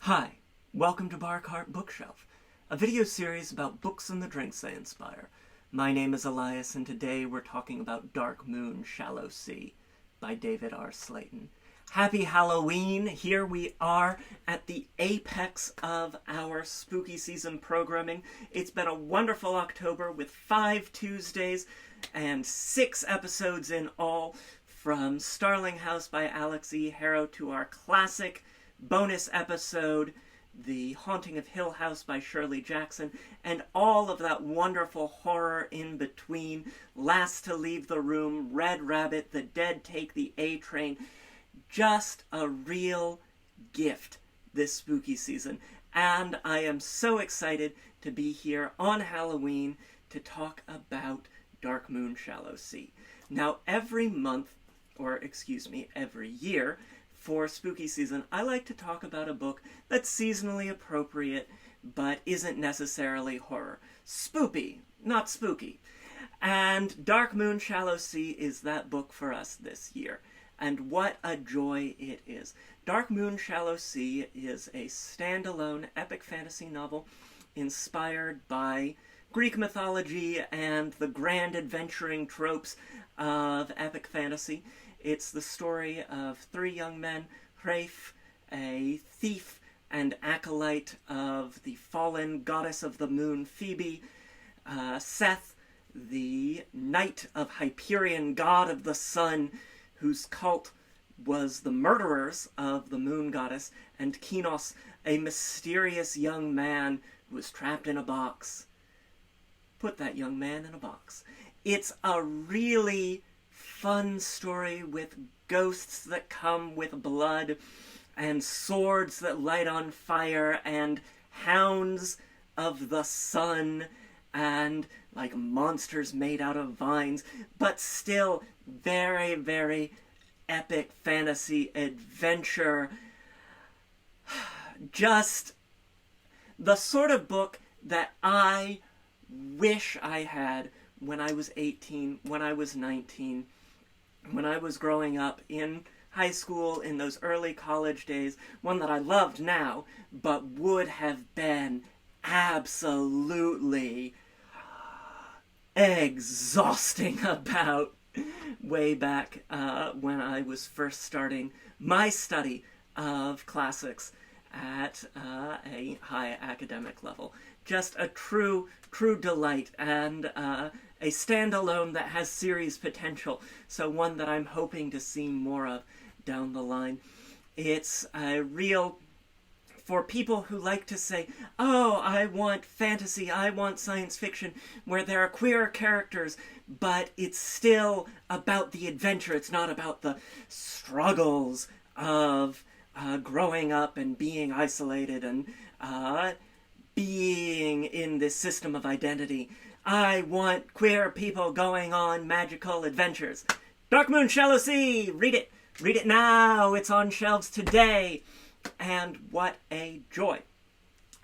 Hi, welcome to Bar Cart Bookshelf, a video series about books and the drinks they inspire. My name is Elias, and today we're talking about Dark Moon, Shallow Sea by David R. Slayton. Happy Halloween! Here we are at the apex of our spooky season programming. It's been a wonderful October with 5 Tuesdays and 6 episodes in all, from Starling House by Alex E. Harrow to our classic bonus episode, The Haunting of Hill House by Shirley Jackson, and all of that wonderful horror in between. Last to Leave the Room, Red Rabbit, The Dead Take the A Train. Just a real gift this spooky season. And I am so excited to be here on Halloween to talk about Dark Moon, Shallow Sea. Now, every year, for spooky season, I like to talk about a book that's seasonally appropriate, but isn't necessarily horror. Spoopy, not spooky. And Dark Moon, Shallow Sea is that book for us this year. And what a joy it is. Dark Moon, Shallow Sea is a standalone epic fantasy novel inspired by Greek mythology and the grand adventuring tropes of epic fantasy. It's the story of 3 young men, Hraith, a thief and acolyte of the fallen goddess of the moon, Phoebe, Seth, the knight of Hyperion, god of the sun, whose cult was the murderers of the moon goddess, and Kinos, a mysterious young man who was trapped in a box. Put that young man in a box. It's a really fun story with ghosts that come with blood, and swords that light on fire, and hounds of the sun, and like monsters made out of vines, but still very, very epic fantasy adventure. Just the sort of book that I wish I had when I was 18, when I was 19, when I was growing up in high school, in those early college days. One that I loved now, but would have been absolutely exhausting about way back when I was first starting my study of classics at a high academic level. Just a true delight, and a standalone that has series potential, so one that I'm hoping to see more of down the line. It's a real, for people who like to say, oh, I want fantasy, I want science fiction, where there are queer characters, but it's still about the adventure, it's not about the struggles of growing up and being isolated and being in this system of identity. I want queer people going on magical adventures. Dark Moon, Shallow Sea! Read it! Read it now! It's on shelves today! And what a joy.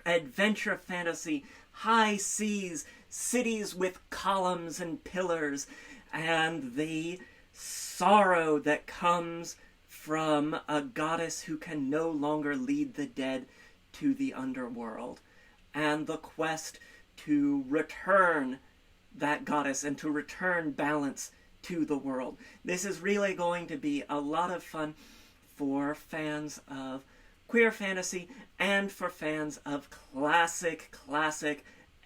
Adventure fantasy, high seas, cities with columns and pillars, and the sorrow that comes from a goddess who can no longer lead the dead to the underworld, and the quest to return that goddess and to return balance to the world. This is really going to be a lot of fun for fans of queer fantasy and for fans of classic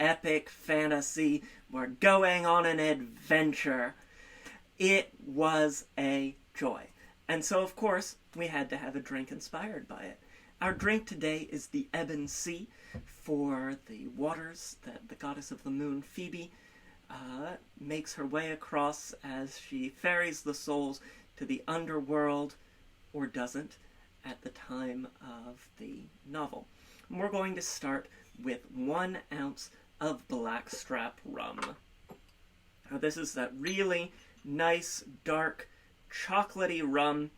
epic fantasy. We're going on an adventure. It was a joy. And so, of course, we had to have a drink inspired by it. Our drink today is the Ebon Sea, for the waters that the goddess of the moon, Phoebe, makes her way across as she ferries the souls to the underworld, or doesn't, at the time of the novel. And we're going to start with 1 ounce of blackstrap rum. Now, this is that really nice, dark, chocolatey rum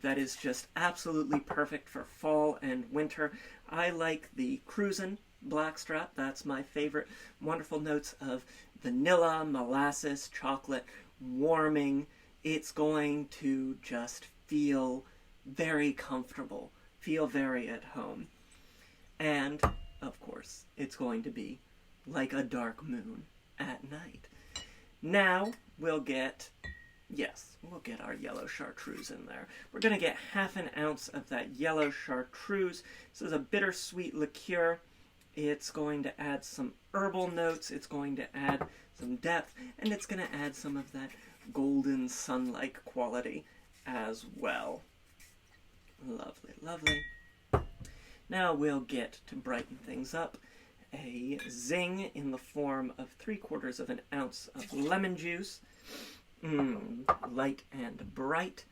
that is just absolutely perfect for fall and winter. I like the Cruisin' Blackstrap. That's my favorite. Wonderful notes of vanilla, molasses, chocolate, warming. It's going to just feel very comfortable, feel very at home. And, of course, it's going to be like a dark moon at night. Now, we'll get our yellow chartreuse in there. We're going to get half an ounce of that yellow chartreuse. This is a bittersweet liqueur. It's going to add some herbal notes. It's going to add some depth. And it's going to add some of that golden sun-like quality as well. Lovely, lovely. Now we'll get, to brighten things up, a zing in the form of 3/4 of an ounce of lemon juice. Light and bright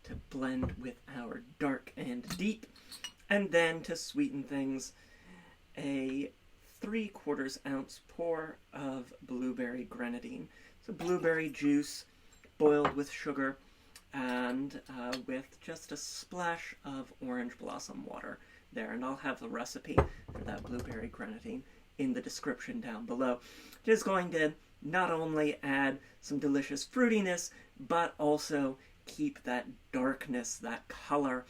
to blend with our dark and deep. And then to sweeten things, a 3/4 ounce pour of blueberry grenadine. So blueberry juice boiled with sugar and with just a splash of orange blossom water there. And I'll have the recipe for that blueberry grenadine in the description down below. It is going to not only add some delicious fruitiness, but also keep that darkness, that color,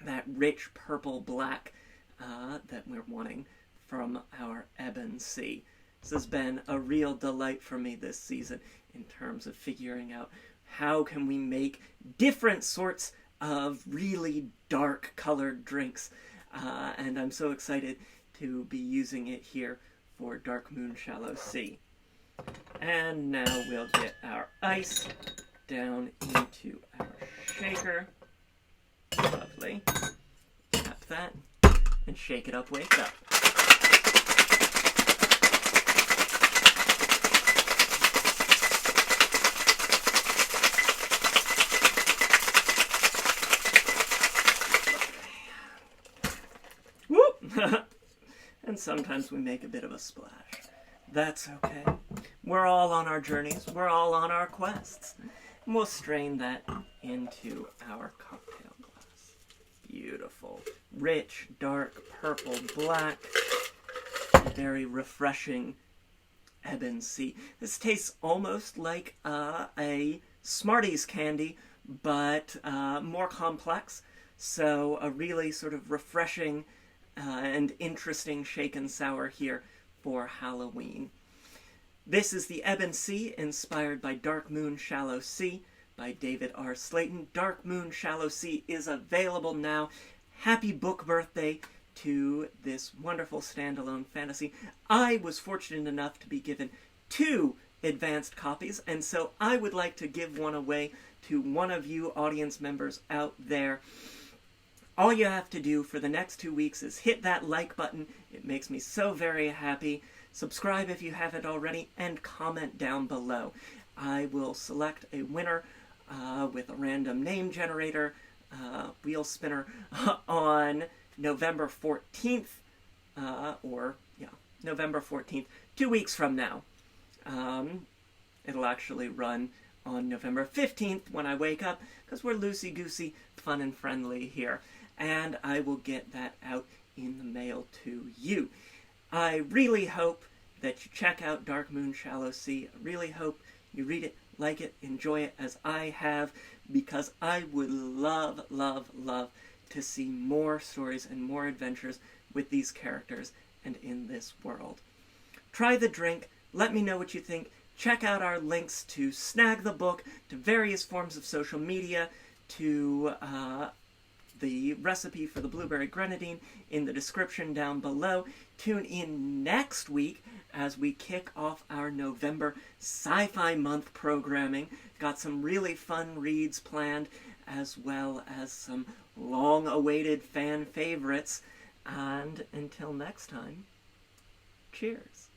that rich purple-black that we're wanting from our Ebon Sea. This has been a real delight for me this season in terms of figuring out how can we make different sorts of really dark-colored drinks. And I'm so excited to be using it here for Dark Moon Shallow Sea. And now we'll get our ice down into our shaker. Lovely. Tap that and shake it up, wake up. Whoop! And sometimes we make a bit of a splash. That's okay. We're all on our journeys. We're all on our quests. And we'll strain that into our cocktail glass. Beautiful. Rich, dark, purple, black. Very refreshing Ebon Sea. This tastes almost like a Smarties candy, but more complex. So a really sort of refreshing and interesting shaken sour here for Halloween. This is the Ebon Sea, inspired by Dark Moon Shallow Sea by David R. Slayton. Dark Moon Shallow Sea is available now. Happy book birthday to this wonderful standalone fantasy. I was fortunate enough to be given 2 advanced copies, and so I would like to give one away to one of you audience members out there. All you have to do for the next 2 weeks is hit that like button. It makes me so very happy. Subscribe if you haven't already, and comment down below. I will select a winner with a random name generator, wheel spinner, on November 14th, November 14th, 2 weeks from now. It'll actually run on November 15th when I wake up, because we're loosey-goosey, fun and friendly here. And I will get that out in the mail to you. I really hope that you check out Dark Moon Shallow Sea. I really hope you read it, like it, enjoy it as I have, because I would love, love, love to see more stories and more adventures with these characters and in this world. Try the drink. Let me know what you think. Check out our links to snag the book, to various forms of social media, to the recipe for the blueberry grenadine in the description down below. Tune in next week as we kick off our November Sci-Fi Month programming. Got some really fun reads planned, as well as some long-awaited fan favorites. And until next time, cheers.